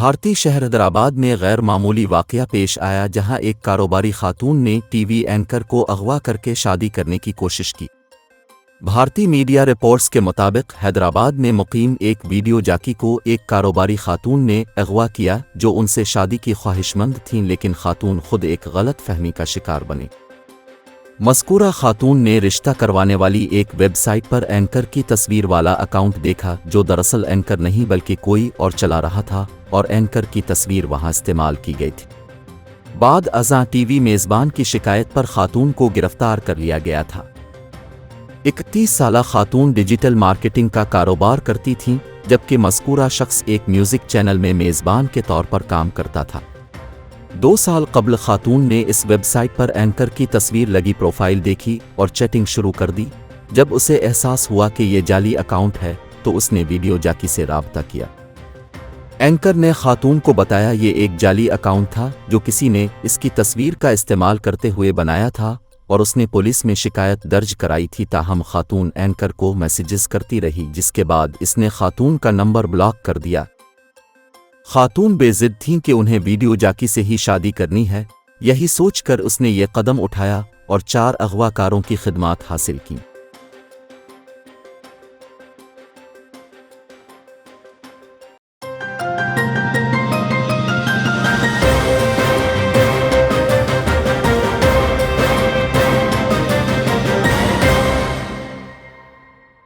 भारतीय शहर हैदराबाद में गैर मामूली वाक़या पेश आया जहां एक कारोबारी खातून ने टीवी एंकर को अगवा करके शादी करने की कोशिश की। भारतीय मीडिया रिपोर्ट्स के मुताबिक हैदराबाद में मुकीम एक वीडियो जाकी को एक कारोबारी खातून ने अगवा किया जो उनसे शादी की ख्वाहिशमंद थीं, लेकिन खातून खुद एक गलत फहमी का शिकार बनी। मज़कूरा खातून ने रिश्ता करवाने वाली एक वेबसाइट पर एंकर की तस्वीर वाला अकाउंट देखा जो दरअसल एंकर नहीं बल्कि कोई और चला रहा था और एंकर की तस्वीर वहां इस्तेमाल की गई थी। बाद अज़ां टीवी मेज़बान की शिकायत पर खातून को गिरफ्तार कर लिया गया था। 31 साला खातून डिजिटल मार्केटिंग का कारोबार करती थीं, जबकि मज़कूरा शख्स एक म्यूज़िक चैनल में मेज़बान के तौर पर काम करता था। 2 साल कबल खातून ने इस वेबसाइट पर एंकर की तस्वीर लगी प्रोफाइल देखी और चैटिंग शुरू कर दी। जब उसे एहसास हुआ कि ये जाली अकाउंट है तो उसने वीडियो जाकी से राब्ता किया। एंकर ने खातून को बताया ये एक जाली अकाउंट था जो किसी ने इसकी तस्वीर का इस्तेमाल करते हुए बनाया था और उसने पुलिस में शिकायत दर्ज कराई थी। ताहम खातून एंकर को मैसेजेस करती रही, जिसके बाद इसने खातून का नंबर ब्लॉक कर दिया। खातून बेजिद थीं कि उन्हें वीडियो जाकी से ही शादी करनी है। यही सोचकर उसने ये कदम उठाया और 4 अगवाकारों की खिदमात हासिल की।